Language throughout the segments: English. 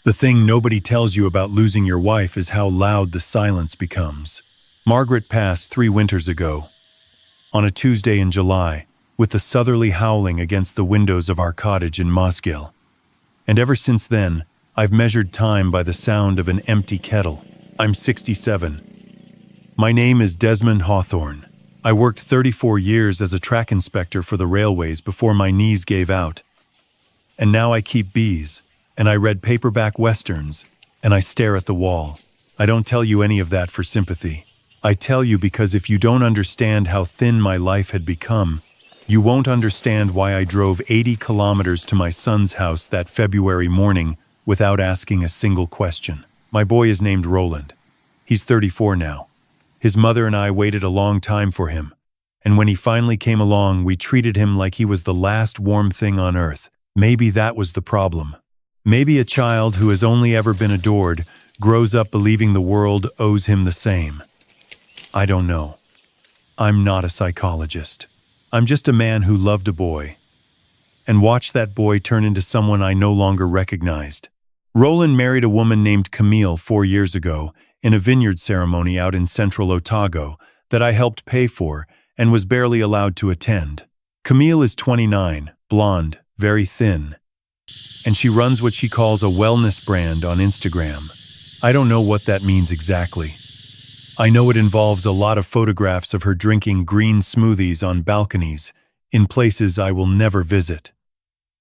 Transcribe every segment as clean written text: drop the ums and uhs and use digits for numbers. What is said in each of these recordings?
The thing nobody tells you about losing your wife is how loud the silence becomes. Margaret passed 3 winters ago, on a Tuesday in July, with the southerly howling against the windows of our cottage in Mosgiel. And ever since then, I've measured time by the sound of an empty kettle. I'm 67. My name is Desmond Hawthorne. I worked 34 years as a track inspector for the railways before my knees gave out. And now I keep bees, and I read paperback westerns, and I stare at the wall. I don't tell you any of that for sympathy. I tell you because if you don't understand how thin my life had become, you won't understand why I drove 80 kilometers to my son's house that February morning without asking a single question. My boy is named Roland. He's 34 now. His mother and I waited a long time for him, and when he finally came along, we treated him like he was the last warm thing on earth. Maybe that was the problem. Maybe a child who has only ever been adored grows up believing the world owes him the same. I don't know. I'm not a psychologist. I'm just a man who loved a boy, and watched that boy turn into someone I no longer recognized. Roland married a woman named Camille 4 years ago in a vineyard ceremony out in central Otago that I helped pay for and was barely allowed to attend. Camille is 29, blonde, very thin, and she runs what she calls a wellness brand on Instagram. I don't know what that means exactly. I know it involves a lot of photographs of her drinking green smoothies on balconies in places I will never visit.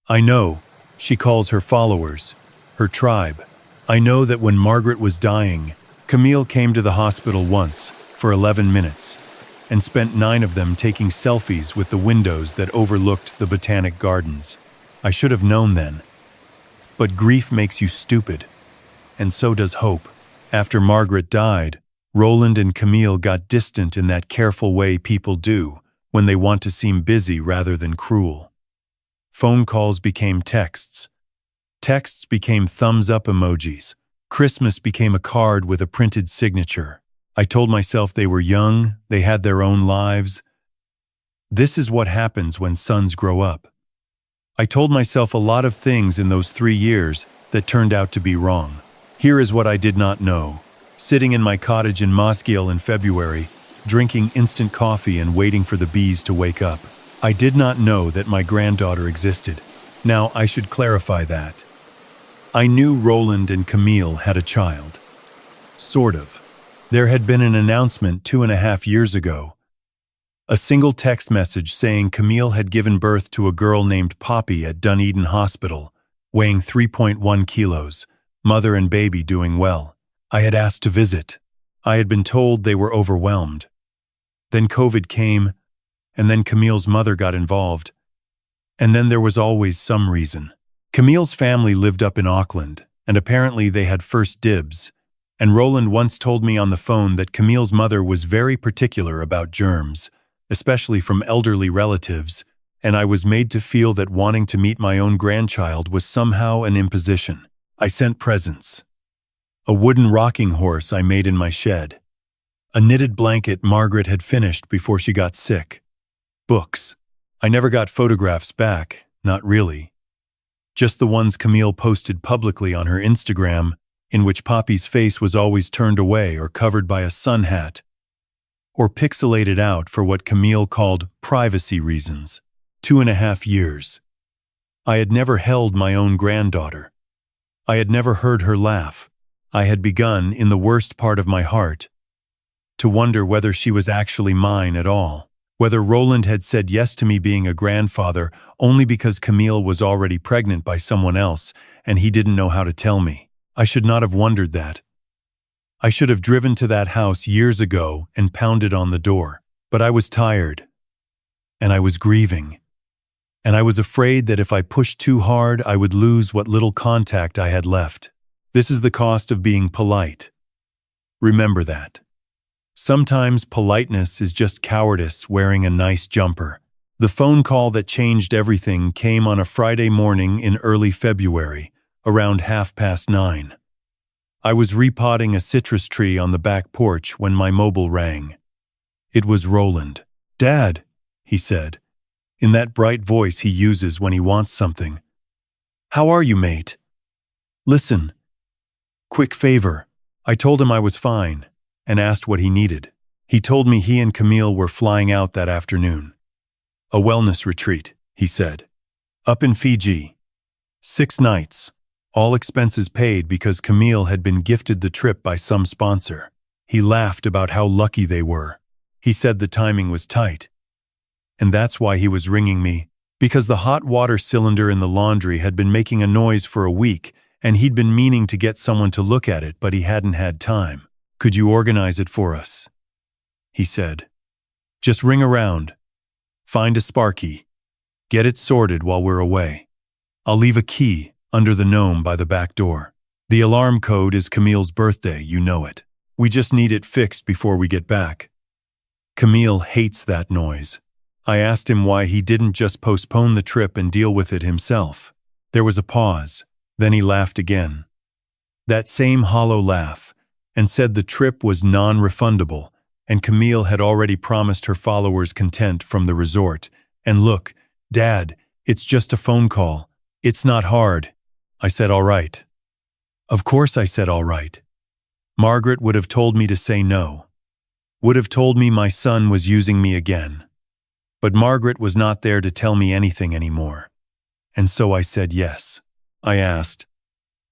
I know she calls her followers her tribe. I know that when Margaret was dying, Camille came to the hospital once for 11 minutes and spent 9 of them taking selfies with the windows that overlooked the botanic gardens. I should have known then. But grief makes you stupid, and so does hope. After Margaret died, Roland and Camille got distant in that careful way people do when they want to seem busy rather than cruel. Phone calls became texts. Texts became thumbs-up emojis. Christmas became a card with a printed signature. I told myself they were young, they had their own lives. This is what happens when sons grow up. I told myself a lot of things in those 3 years that turned out to be wrong. Here is what I did not know. Sitting in my cottage in Mosgiel in February, drinking instant coffee and waiting for the bees to wake up. I did not know that my granddaughter existed. Now, I should clarify that. I knew Roland and Camille had a child. Sort of. There had been an announcement 2.5 years ago. A single text message saying Camille had given birth to a girl named Poppy at Dunedin Hospital, weighing 3.1 kilos, mother and baby doing well. I had asked to visit. I had been told they were overwhelmed. Then COVID came, and then Camille's mother got involved. And then there was always some reason. Camille's family lived up in Auckland, and apparently they had first dibs. And Roland once told me on the phone that Camille's mother was very particular about germs, especially from elderly relatives, and I was made to feel that wanting to meet my own grandchild was somehow an imposition. I sent presents. A wooden rocking horse I made in my shed. A knitted blanket Margaret had finished before she got sick. Books. I never got photographs back, not really. Just the ones Camille posted publicly on her Instagram, in which Poppy's face was always turned away or covered by a sun hat, or pixelated out for what Camille called privacy reasons. 2.5 years. I had never held my own granddaughter. I had never heard her laugh. I had begun, in the worst part of my heart, to wonder whether she was actually mine at all, whether Roland had said yes to me being a grandfather only because Camille was already pregnant by someone else and he didn't know how to tell me. I should not have wondered that. I should have driven to that house years ago and pounded on the door. But I was tired, and I was grieving, and I was afraid that if I pushed too hard, I would lose what little contact I had left. This is the cost of being polite. Remember that. Sometimes politeness is just cowardice wearing a nice jumper. The phone call that changed everything came on a Friday morning in early February, around 9:30. I was repotting a citrus tree on the back porch when my mobile rang. It was Roland. "Dad," he said, in that bright voice he uses when he wants something. "How are you, mate? Listen, Quick favor. I told him I was fine and asked what he needed. He told me he and Camille were flying out that afternoon. A wellness retreat, he said. Up in Fiji. 6 nights. All expenses paid because Camille had been gifted the trip by some sponsor. He laughed about how lucky they were. He said the timing was tight. And that's why he was ringing me, because the hot water cylinder in the laundry had been making a noise for a week, and he'd been meaning to get someone to look at it, but he hadn't had time. Could you organize it for us? He said. Just ring around. Find a Sparky. Get it sorted while we're away. I'll leave a key under the gnome by the back door. The alarm code is Camille's birthday, you know it. We just need it fixed before we get back. Camille hates that noise. I asked him why he didn't just postpone the trip and deal with it himself. There was a pause. Then he laughed again. That same hollow laugh, and said the trip was non-refundable, and Camille had already promised her followers content from the resort. And look, Dad, it's just a phone call. It's not hard. I said all right. Of course I said all right. Margaret would have told me to say no. Would have told me my son was using me again. But Margaret was not there to tell me anything anymore. And so I said yes. I asked,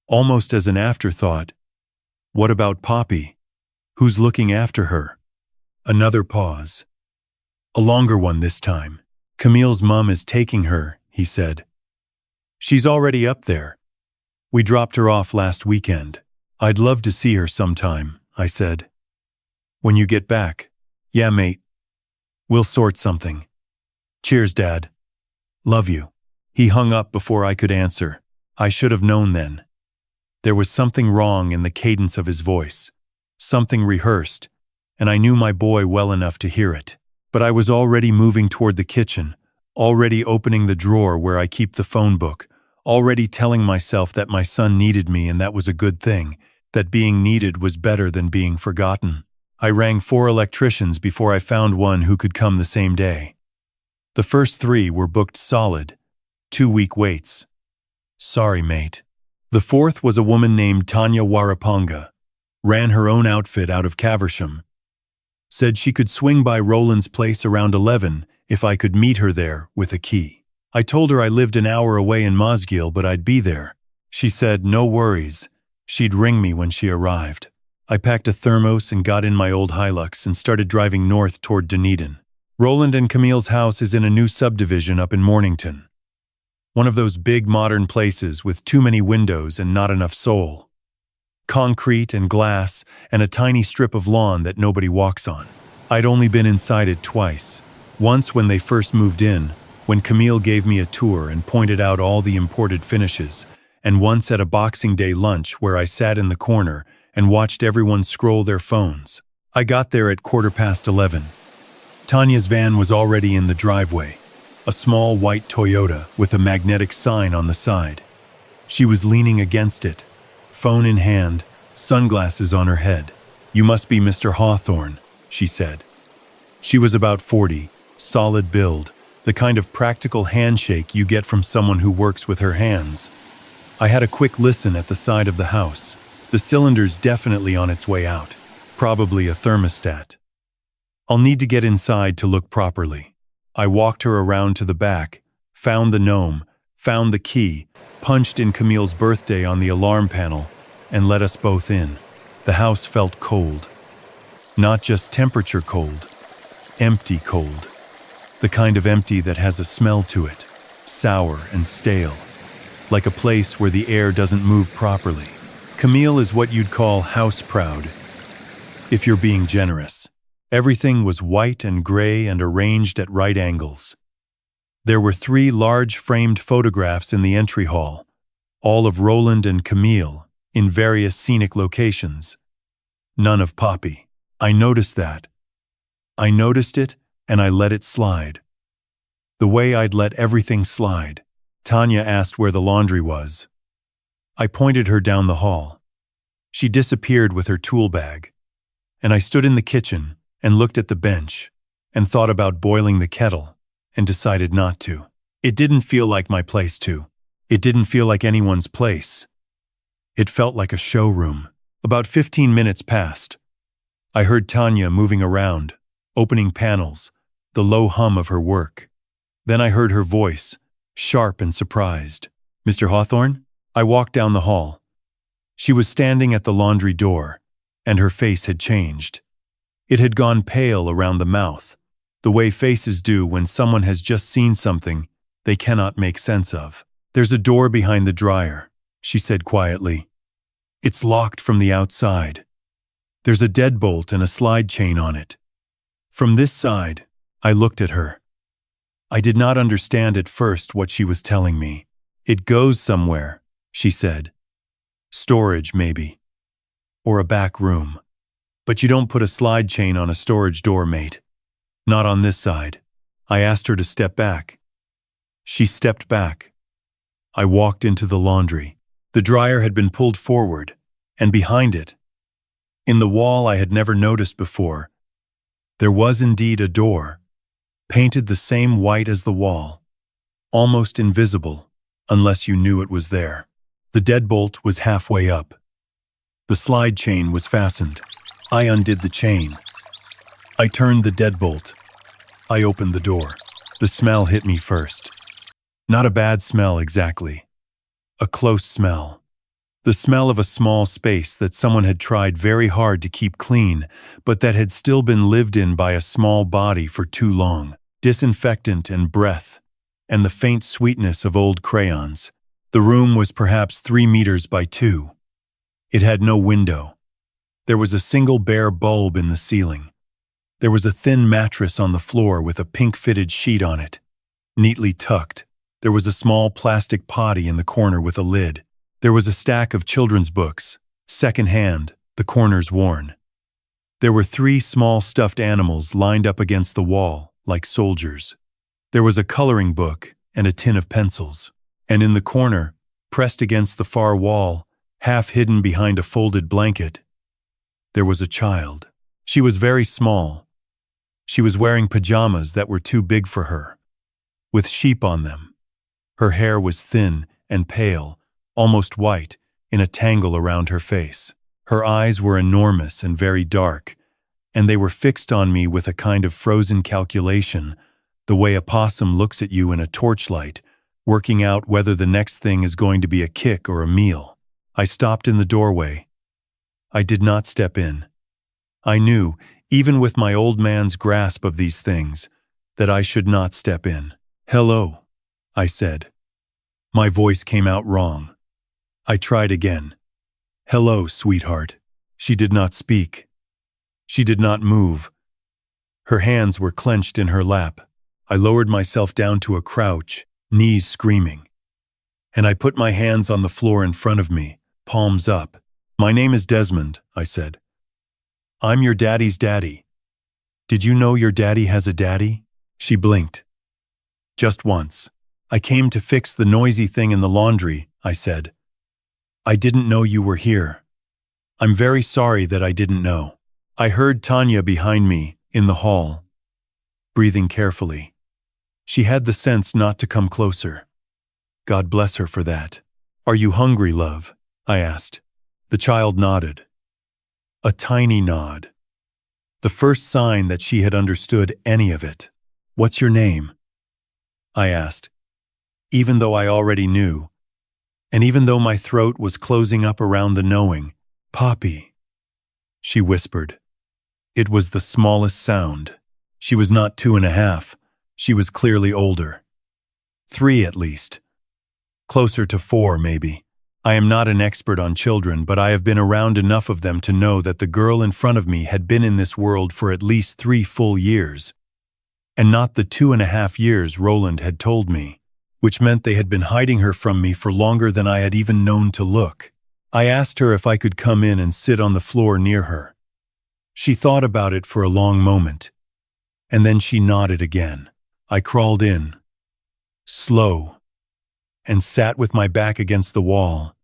almost as an afterthought, what about Poppy? Who's looking after her? Another pause. A longer one this time. Camille's mom is taking her, he said. She's already up there. We dropped her off last weekend. I'd love to see her sometime, I said. When you get back? Yeah, mate. We'll sort something. Cheers, Dad. Love you. He hung up before I could answer. I should have known then. There was something wrong in the cadence of his voice, something rehearsed, and I knew my boy well enough to hear it. But I was already moving toward the kitchen, already opening the drawer where I keep the phone book, already telling myself that my son needed me and that was a good thing, that being needed was better than being forgotten. I rang 4 electricians before I found one who could come the same day. The first 3 were booked solid, 2-week waits. Sorry, mate. The 4th was a woman named Tania Warapanga, ran her own outfit out of Caversham. Said she could swing by Roland's place around 11 if I could meet her there with a key. I told her I lived an hour away in Mosgiel, but I'd be there. She said no worries. She'd ring me when she arrived. I packed a thermos and got in my old Hilux and started driving north toward Dunedin. Roland and Camille's house is in a new subdivision up in Mornington. One of those big modern places with too many windows and not enough soul. Concrete and glass and a tiny strip of lawn that nobody walks on. I'd only been inside it twice. Once when they first moved in, when Camille gave me a tour and pointed out all the imported finishes, and once at a Boxing Day lunch where I sat in the corner and watched everyone scroll their phones. I got there at 11:15. Tania's van was already in the driveway, a small white Toyota with a magnetic sign on the side. She was leaning against it, phone in hand, sunglasses on her head. You must be Mr. Hawthorne, she said. She was about 40, solid build, the kind of practical handshake you get from someone who works with her hands. I had a quick listen at the side of the house. The cylinder's definitely on its way out, probably a thermostat. I'll need to get inside to look properly. I walked her around to the back, found the gnome, found the key, punched in Camille's birthday on the alarm panel, and let us both in. The house felt cold. Not just temperature cold, empty cold. The kind of empty that has a smell to it, sour and stale, like a place where the air doesn't move properly. Camille is what you'd call house-proud, if you're being generous. Everything was white and gray and arranged at right angles. There were 3 large framed photographs in the entry hall, all of Roland and Camille, in various scenic locations. None of Poppy. I noticed that. I noticed it, and I let it slide. The way I'd let everything slide. Tania asked where the laundry was. I pointed her down the hall. She disappeared with her tool bag, and I stood in the kitchen and looked at the bench and thought about boiling the kettle and decided not to. It didn't feel like my place to. It didn't feel like anyone's place. It felt like a showroom. About 15 minutes passed. I heard Tania moving around, opening panels, the low hum of her work. Then I heard her voice, sharp and surprised. "Mr. Hawthorne?" I walked down the hall. She was standing at the laundry door, and her face had changed. It had gone pale around the mouth, the way faces do when someone has just seen something they cannot make sense of. "There's a door behind the dryer," she said quietly. "It's locked from the outside. There's a deadbolt and a slide chain on it. From this side," I looked at her. I did not understand at first what she was telling me. "It goes somewhere," she said. "Storage, maybe. Or a back room. But you don't put a slide chain on a storage door, mate. Not on this side." I asked her to step back. She stepped back. I walked into the laundry. The dryer had been pulled forward, and behind it, in the wall I had never noticed before, there was indeed a door, painted the same white as the wall, almost invisible unless you knew it was there. The deadbolt was halfway up. The slide chain was fastened. I undid the chain. I turned the deadbolt. I opened the door. The smell hit me first. Not a bad smell exactly. A close smell. The smell of a small space that someone had tried very hard to keep clean, but that had still been lived in by a small body for too long. Disinfectant and breath, and the faint sweetness of old crayons. The room was perhaps 3 meters by 2. It had no window. There was a single bare bulb in the ceiling. There was a thin mattress on the floor with a pink-fitted sheet on it. Neatly tucked, there was a small plastic potty in the corner with a lid. There was a stack of children's books, second-hand, the corners worn. There were 3 small stuffed animals lined up against the wall, like soldiers. There was a coloring book and a tin of pencils. And in the corner, pressed against the far wall, half hidden behind a folded blanket, there was a child. She was very small. She was wearing pajamas that were too big for her, with sheep on them. Her hair was thin and pale, almost white, in a tangle around her face. Her eyes were enormous and very dark, and they were fixed on me with a kind of frozen calculation, the way a possum looks at you in a torchlight, working out whether the next thing is going to be a kick or a meal. I stopped in the doorway. I did not step in. I knew, even with my old man's grasp of these things, that I should not step in. "Hello," I said. My voice came out wrong. I tried again. "Hello, sweetheart." She did not speak. She did not move. Her hands were clenched in her lap. I lowered myself down to a crouch, knees screaming. And I put my hands on the floor in front of me, palms up. "My name is Desmond," I said. "I'm your daddy's daddy. Did you know your daddy has a daddy?" She blinked. "Just once. I came to fix the noisy thing in the laundry," I said. "I didn't know you were here. I'm very sorry that I didn't know." I heard Tania behind me, in the hall, breathing carefully. She had the sense not to come closer. God bless her for that. "Are you hungry, love?" I asked. The child nodded. A tiny nod. The first sign that she had understood any of it. "What's your name?" I asked, even though I already knew, and even though my throat was closing up around the knowing. "Poppy," she whispered. It was the smallest sound. She was not 2.5. She was clearly older. 3 at least. Closer to 4, maybe. I am not an expert on children, but I have been around enough of them to know that the girl in front of me had been in this world for at least 3 full years, and not the 2.5 years Roland had told me, which meant they had been hiding her from me for longer than I had even known to look. I asked her if I could come in and sit on the floor near her. She thought about it for a long moment, and then she nodded again. I crawled in, slow, and sat with my back against the wall,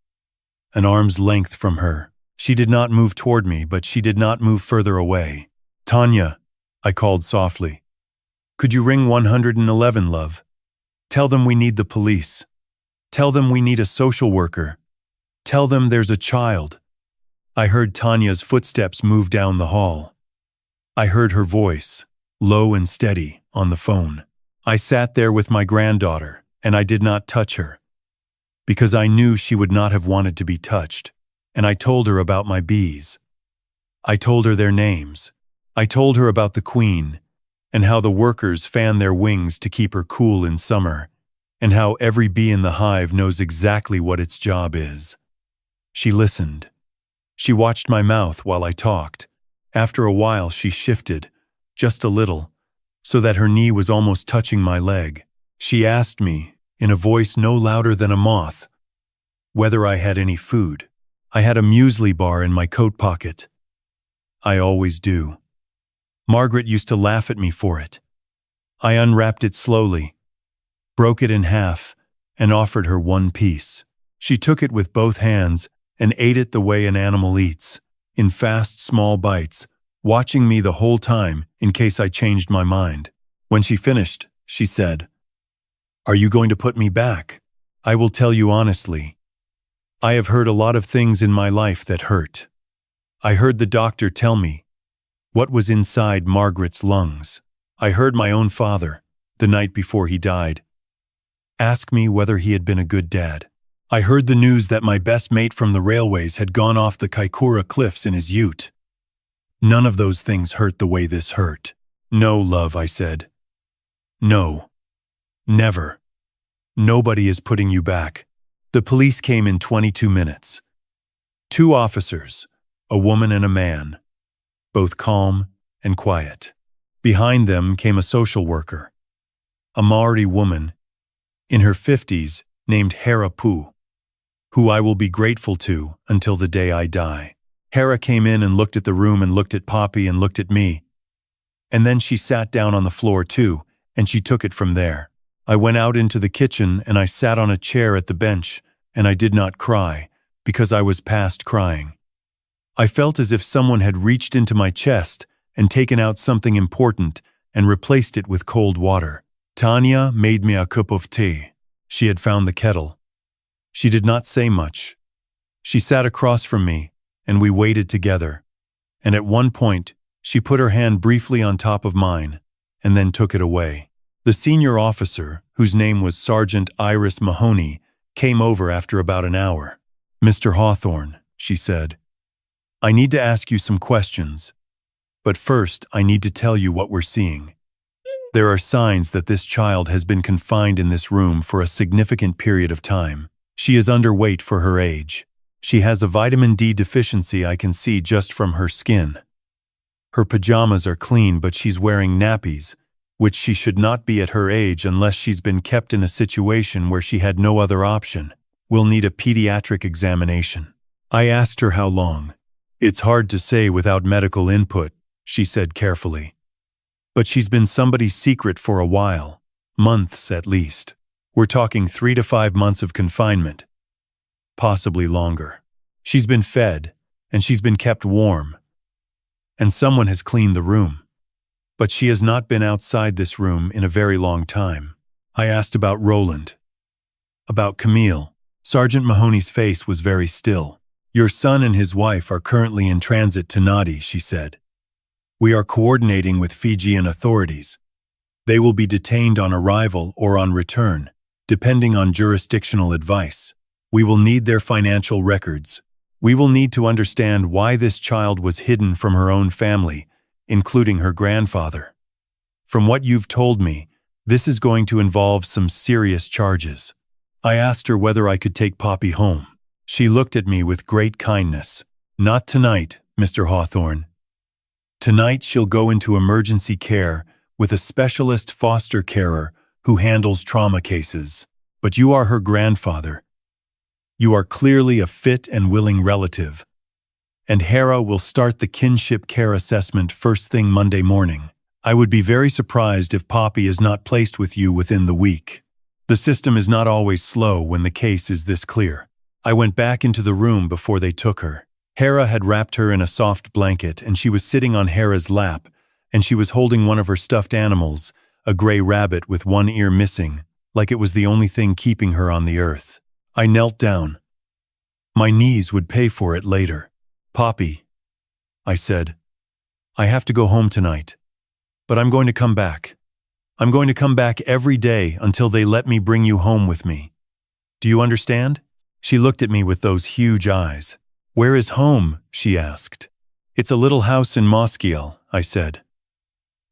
an arm's length from her. She did not move toward me, but she did not move further away. "Tania," I called softly. "Could you ring 111, love? Tell them we need the police. Tell them we need a social worker. Tell them there's a child." I heard Tania's footsteps move down the hall. I heard her voice, low and steady, on the phone. I sat there with my granddaughter, and I did not touch her, because I knew she would not have wanted to be touched, and I told her about my bees. I told her their names. I told her about the queen, and how the workers fan their wings to keep her cool in summer, and how every bee in the hive knows exactly what its job is. She listened. She watched my mouth while I talked. After a while she shifted, just a little, so that her knee was almost touching my leg. She asked me, in a voice no louder than a moth, whether I had any food. I had a muesli bar in my coat pocket. I always do. Margaret used to laugh at me for it. I unwrapped it slowly, broke it in half, and offered her one piece. She took it with both hands and ate it the way an animal eats, in fast, small bites, watching me the whole time in case I changed my mind. When she finished, she said, "Are you going to put me back? I will tell you honestly. I have heard a lot of things in my life that hurt. I heard the doctor tell me what was inside Margaret's lungs. I heard my own father, the night before he died, ask me whether he had been a good dad. I heard the news that my best mate from the railways had gone off the Kaikoura cliffs in his ute. None of those things hurt the way this hurt. No, love," I said. "No. Never. Nobody is putting you back." The police came in 22 minutes. 2 officers, a woman and a man, both calm and quiet. Behind them came a social worker, a Maori woman in her 50s named Hera Poo, who I will be grateful to until the day I die. Hera came in and looked at the room and looked at Poppy and looked at me. And then she sat down on the floor too, and she took it from there. I went out into the kitchen and I sat on a chair at the bench, and I did not cry, because I was past crying. I felt as if someone had reached into my chest and taken out something important and replaced it with cold water. Tania made me a cup of tea. She had found the kettle. She did not say much. She sat across from me, and we waited together. And at one point, she put her hand briefly on top of mine, and then took it away. The senior officer, whose name was Sergeant Iris Mahoney, came over after about an hour. "Mr. Hawthorne," she said, "I need to ask you some questions. But first, I need to tell you what we're seeing. There are signs that this child has been confined in this room for a significant period of time. She is underweight for her age. She has a vitamin D deficiency I can see just from her skin. Her pajamas are clean, but she's wearing nappies, which she should not be at her age unless she's been kept in a situation where she had no other option. We'll need a pediatric examination." I asked her how long. "It's hard to say without medical input," she said carefully. "But she's been somebody's secret for a while, months at least. We're talking 3 to 5 months of confinement, possibly longer. She's been fed, and she's been kept warm, and someone has cleaned the room. But she has not been outside this room in a very long time." I asked about Roland, about Camille. Sergeant Mahoney's face was very still. "Your son and his wife are currently in transit to Nadi," she said. "We are coordinating with Fijian authorities. They will be detained on arrival or on return, depending on jurisdictional advice. We will need their financial records. We will need to understand why this child was hidden from her own family, including her grandfather. From what you've told me, this is going to involve some serious charges." I asked her whether I could take Poppy home. She looked at me with great kindness. "Not tonight, Mr. Hawthorne. Tonight she'll go into emergency care with a specialist foster carer who handles trauma cases. But you are her grandfather. You are clearly a fit and willing relative. And Hera will start the kinship care assessment first thing Monday morning. I would be very surprised if Poppy is not placed with you within the week. The system is not always slow when the case is this clear." I went back into the room before they took her. Hera had wrapped her in a soft blanket, and she was sitting on Hera's lap, and she was holding one of her stuffed animals, a gray rabbit with one ear missing, like it was the only thing keeping her on the earth. I knelt down. My knees would pay for it later. "Poppy," I said, "I have to go home tonight. But I'm going to come back. I'm going to come back every day until they let me bring you home with me. Do you understand?" She looked at me with those huge eyes. "Where is home?" she asked. "It's a little house in Mosgiel," I said.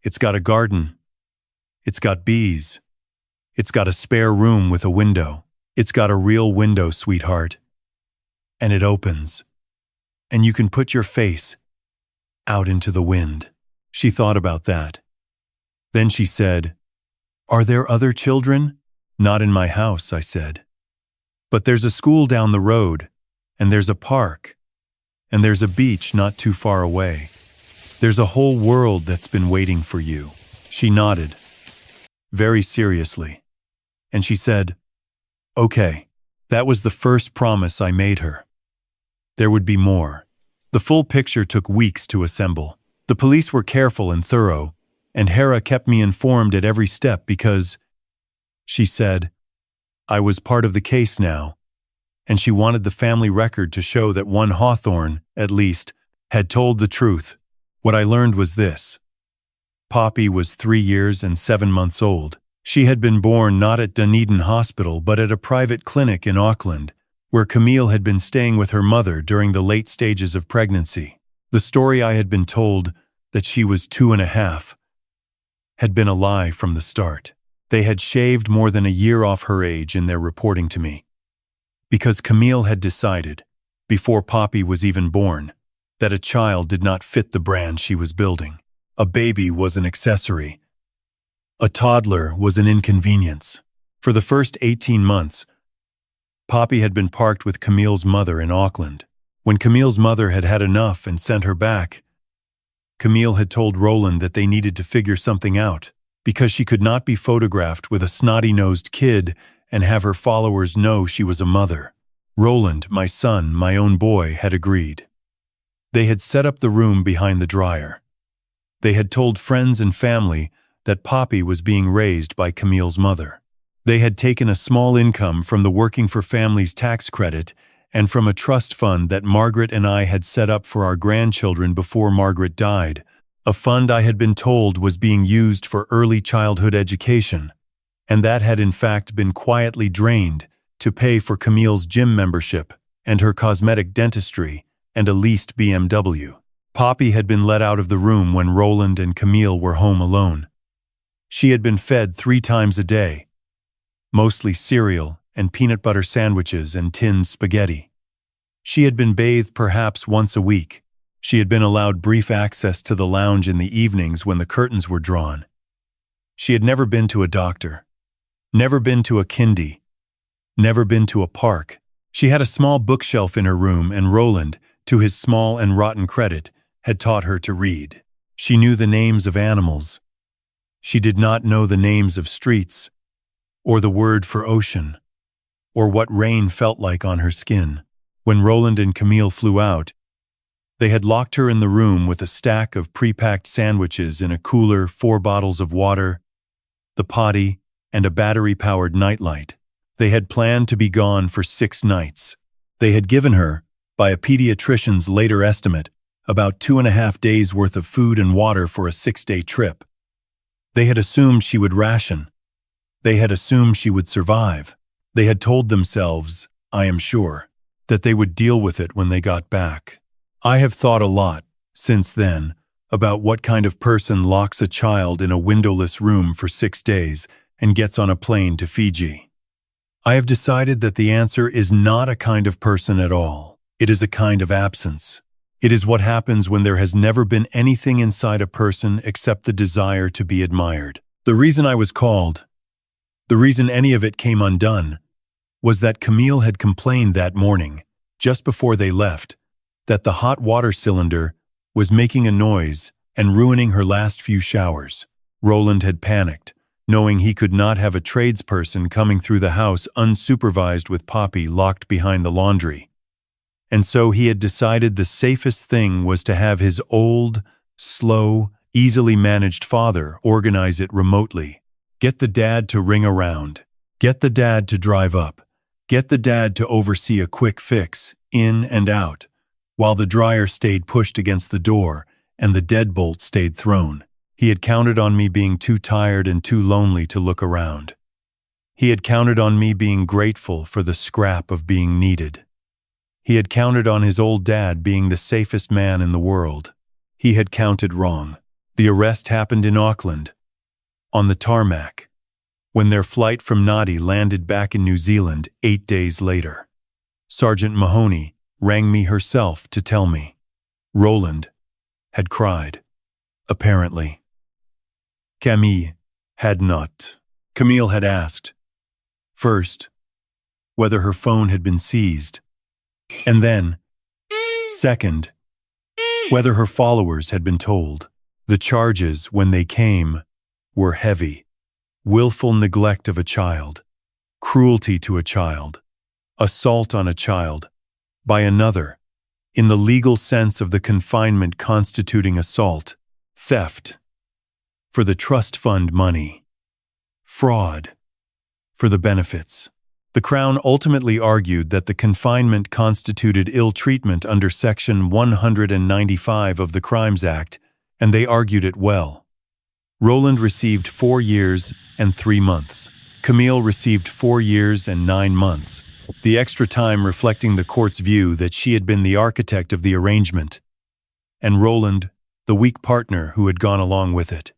"It's got a garden. It's got bees. It's got a spare room with a window. It's got a real window, sweetheart. And it opens. And you can put your face out into the wind." She thought about that. Then she said, "Are there other children?" "Not in my house," I said. "But there's a school down the road, and there's a park, and there's a beach not too far away. There's a whole world that's been waiting for you." She nodded, very seriously, and she said, "Okay." That was the first promise I made her. There would be more. The full picture took weeks to assemble. The police were careful and thorough, and Hera kept me informed at every step because, she said, I was part of the case now, and she wanted the family record to show that one Hawthorne, at least, had told the truth. What I learned was this. Poppy was 3 years and 7 months old. She had been born not at Dunedin Hospital but at a private clinic in Auckland, where Camille had been staying with her mother during the late stages of pregnancy. The story I had been told, that she was 2.5, had been a lie from the start. They had shaved more than a year off her age in their reporting to me. Because Camille had decided, before Poppy was even born, that a child did not fit the brand she was building. A baby was an accessory. A toddler was an inconvenience. For the first 18 months, Poppy had been parked with Camille's mother in Auckland. When Camille's mother had had enough and sent her back, Camille had told Roland that they needed to figure something out, because she could not be photographed with a snotty-nosed kid and have her followers know she was a mother. Roland, my son, my own boy, had agreed. They had set up the room behind the dryer. They had told friends and family that Poppy was being raised by Camille's mother. They had taken a small income from the Working for Families tax credit and from a trust fund that Margaret and I had set up for our grandchildren before Margaret died, a fund I had been told was being used for early childhood education, and that had in fact been quietly drained to pay for Camille's gym membership and her cosmetic dentistry and a leased BMW. Poppy had been let out of the room when Roland and Camille were home alone. She had been fed 3 times a day, mostly cereal and peanut butter sandwiches and tinned spaghetti. She had been bathed perhaps once a week. She had been allowed brief access to the lounge in the evenings when the curtains were drawn. She had never been to a doctor, never been to a kindy, never been to a park. She had a small bookshelf in her room, and Roland, to his small and rotten credit, had taught her to read. She knew the names of animals. She did not know the names of streets, or the word for ocean, or what rain felt like on her skin. When Roland and Camille flew out, they had locked her in the room with a stack of pre-packed sandwiches in a cooler, 4 bottles of water, the potty, and a battery-powered nightlight. They had planned to be gone for 6 nights. They had given her, by a pediatrician's later estimate, about 2.5 days' worth of food and water for a 6-day trip. They had assumed she would ration. They had assumed she would survive. They had told themselves, I am sure, that they would deal with it when they got back. I have thought a lot, since then, about what kind of person locks a child in a windowless room for 6 days and gets on a plane to Fiji. I have decided that the answer is not a kind of person at all. It is a kind of absence. It is what happens when there has never been anything inside a person except the desire to be admired. The reason I was called, the reason any of it came undone, was that Camille had complained that morning, just before they left, that the hot water cylinder was making a noise and ruining her last few showers. Roland had panicked, knowing he could not have a tradesperson coming through the house unsupervised with Poppy locked behind the laundry. And so he had decided the safest thing was to have his old, slow, easily managed father organize it remotely. Get the dad to ring around. Get the dad to drive up. Get the dad to oversee a quick fix, in and out. while the dryer stayed pushed against the door and the deadbolt stayed thrown. He had counted on me being too tired and too lonely to look around. He had counted on me being grateful for the scrap of being needed. He had counted on his old dad being the safest man in the world. He had counted wrong. The arrest happened in Auckland, on the tarmac, when their flight from Nadi landed back in New Zealand 8 days later. Sergeant Mahoney rang me herself to tell me. Roland had cried, apparently. Camille had not. Camille had asked, first, whether her phone had been seized, and then, second, whether her followers had been told. The charges, when they came, were heavy. Willful neglect of a child, cruelty to a child, assault on a child, by another, in the legal sense of the confinement constituting assault, theft, for the trust fund money, fraud, for the benefits. The Crown ultimately argued that the confinement constituted ill treatment under Section 195 of the Crimes Act, and they argued it well. Roland received 4 years and 3 months. Camille received 4 years and 9 months, the extra time reflecting the court's view that she had been the architect of the arrangement, and Roland, the weak partner who had gone along with it.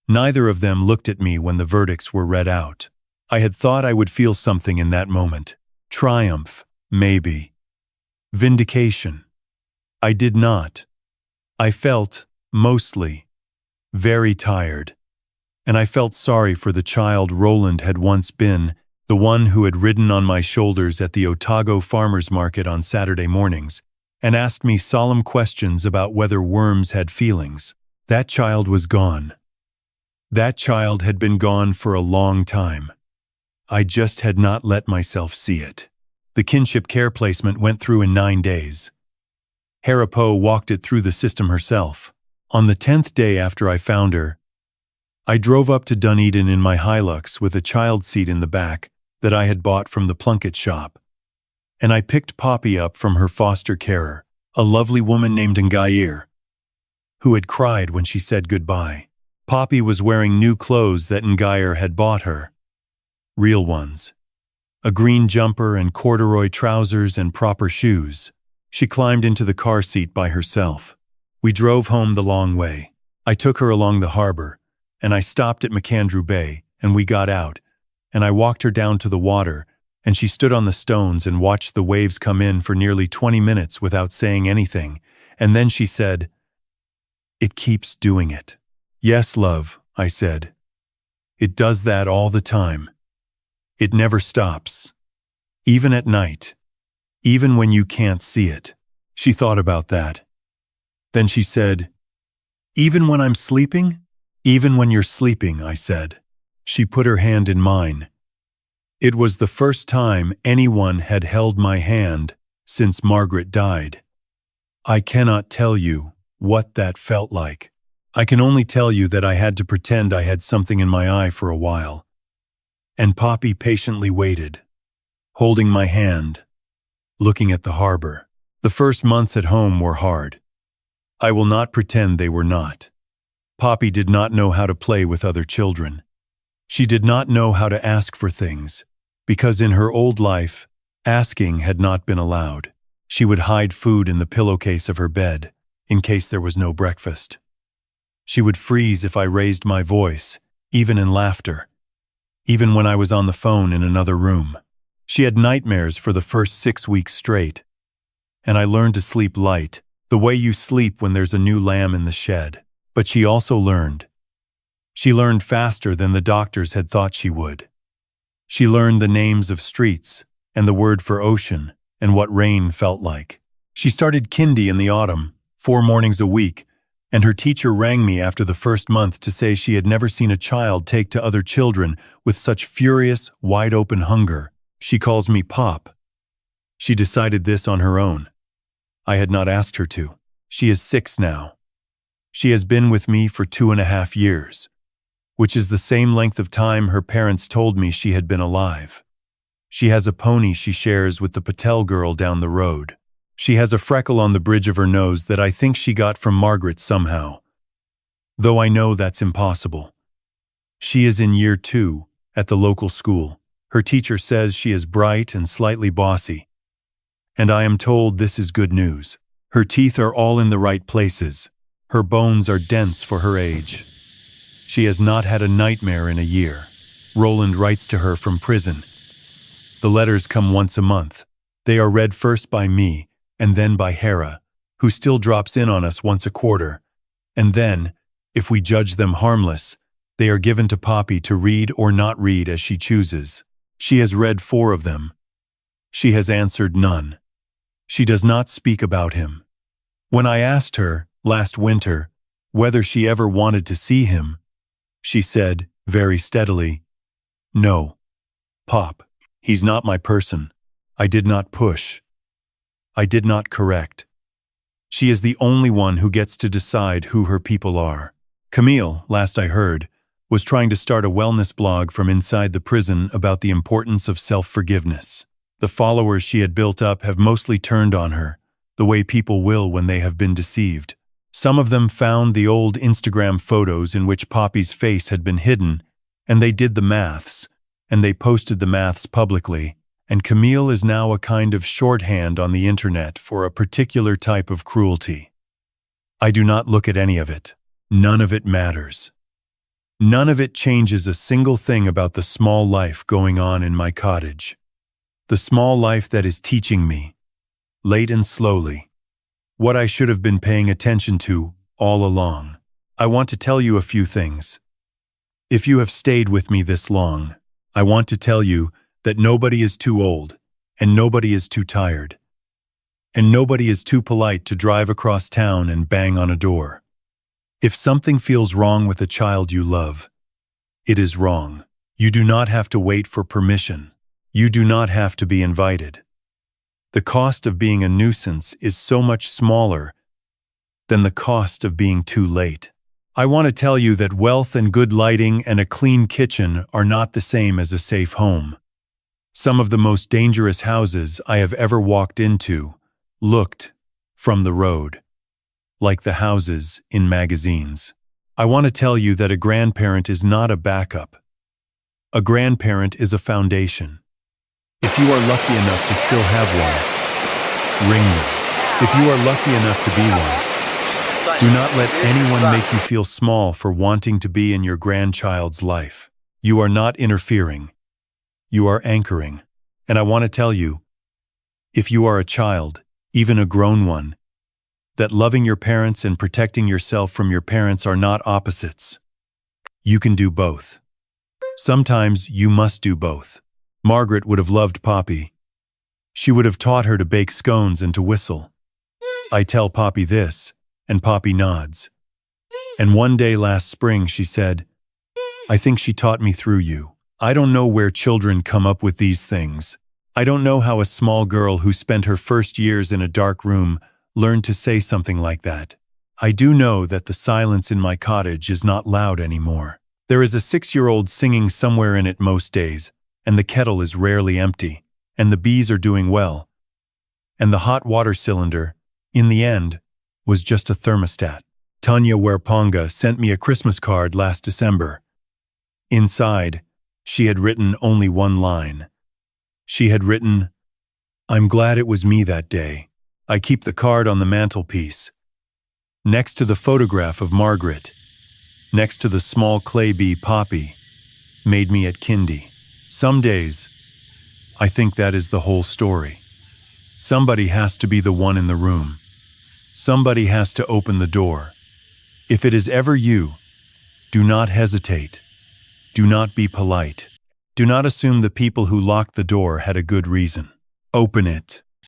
Neither of them looked at me when the verdicts were read out. I had thought I would feel something in that moment. Triumph, maybe. Vindication. I did not. I felt, mostly, very tired, and I felt sorry for the child Roland had once been, the one who had ridden on my shoulders at the Otago Farmers Market on Saturday mornings, and asked me solemn questions about whether worms had feelings. That child was gone. That child had been gone for a long time. I just had not let myself see it. The kinship care placement went through in 9 days. Harapo walked it through the system herself. On the 10th day after I found her, I drove up to Dunedin in my Hilux with a child seat in the back that I had bought from the Plunkett shop, and I picked Poppy up from her foster carer, a lovely woman named Ngaire, who had cried when she said goodbye. Poppy was wearing new clothes that Ngaire had bought her. Real ones. A green jumper and corduroy trousers and proper shoes. She climbed into the car seat by herself. We drove home the long way. I took her along the harbor, and I stopped at McAndrew Bay, and we got out, and I walked her down to the water, and she stood on the stones and watched the waves come in for nearly 20 minutes without saying anything, and then she said, "It keeps doing it." "Yes, love," I said. "It does that all the time. It never stops. Even at night. Even when you can't see it." She thought about that. Then she said, "Even when I'm sleeping?" "Even when you're sleeping," I said. She put her hand in mine. It was the first time anyone had held my hand since Margaret died. I cannot tell you what that felt like. I can only tell you that I had to pretend I had something in my eye for a while. And Poppy patiently waited, holding my hand, looking at the harbor. The first months at home were hard. I will not pretend they were not. Poppy did not know how to play with other children. She did not know how to ask for things, because in her old life, asking had not been allowed. She would hide food in the pillowcase of her bed, in case there was no breakfast. She would freeze if I raised my voice, even in laughter, even when I was on the phone in another room. She had nightmares for the first 6 weeks straight, and I learned to sleep light, the way you sleep when there's a new lamb in the shed. But she also learned. She learned faster than the doctors had thought she would. She learned the names of streets, and the word for ocean, and what rain felt like. She started kindy in the autumn, 4 mornings a week, and her teacher rang me after the first month to say she had never seen a child take to other children with such furious, wide-open hunger. She calls me Pop. She decided this on her own. I had not asked her to. She is 6 now. She has been with me for 2.5 years, which is the same length of time her parents told me she had been alive. She has a pony she shares with the Patel girl down the road. She has a freckle on the bridge of her nose that I think she got from Margaret somehow, though I know that's impossible. She is in year 2 at the local school. Her teacher says she is bright and slightly bossy, and I am told this is good news. Her teeth are all in the right places. Her bones are dense for her age. She has not had a nightmare in a year. Roland writes to her from prison. The letters come once a month. They are read first by me, and then by Hera, who still drops in on us once a quarter. And then, if we judge them harmless, they are given to Poppy to read or not read as she chooses. She has read 4 of them. She has answered none. She does not speak about him. When I asked her, last winter, whether she ever wanted to see him, she said, very steadily, "No. Pop, he's not my person. I did not push. I did not correct." She is the only one who gets to decide who her people are. Camille, last I heard, was trying to start a wellness blog from inside the prison about the importance of self-forgiveness. The followers she had built up have mostly turned on her, the way people will when they have been deceived. Some of them found the old Instagram photos in which Poppy's face had been hidden, and they did the maths, and they posted the maths publicly, and Camille is now a kind of shorthand on the internet for a particular type of cruelty. I do not look at any of it. None of it matters. None of it changes a single thing about the small life going on in my cottage. The small life that is teaching me, late and slowly, what I should have been paying attention to all along. I want to tell you a few things. If you have stayed with me this long, I want to tell you that nobody is too old, and nobody is too tired, and nobody is too polite to drive across town and bang on a door. If something feels wrong with a child you love, it is wrong. You do not have to wait for permission. You do not have to be invited. The cost of being a nuisance is so much smaller than the cost of being too late. I want to tell you that wealth and good lighting and a clean kitchen are not the same as a safe home. Some of the most dangerous houses I have ever walked into looked from the road like the houses in magazines. I want to tell you that a grandparent is not a backup. A grandparent is a foundation. If you are lucky enough to still have one, ring them. If you are lucky enough to be one, do not let anyone make you feel small for wanting to be in your grandchild's life. You are not interfering. You are anchoring. And I want to tell you, if you are a child, even a grown one, that loving your parents and protecting yourself from your parents are not opposites. You can do both. Sometimes you must do both. Margaret would have loved Poppy. She would have taught her to bake scones and to whistle. I tell Poppy this, and Poppy nods. And one day last spring she said, "I think she taught me through you." I don't know where children come up with these things. I don't know how a small girl who spent her first years in a dark room learned to say something like that. I do know that the silence in my cottage is not loud anymore. There is a 6-year-old singing somewhere in it most days, and the kettle is rarely empty, and the bees are doing well. And the hot water cylinder, in the end, was just a thermostat. Tania Werponga sent me a Christmas card last December. Inside, she had written only one line. She had written, "I'm glad it was me that day." I keep the card on the mantelpiece, next to the photograph of Margaret, next to the small clay bee Poppy made me at kindy. Some days, I think that is the whole story. Somebody has to be the one in the room. Somebody has to open the door. If it is ever you, do not hesitate. Do not be polite. Do not assume the people who locked the door had a good reason. Open it.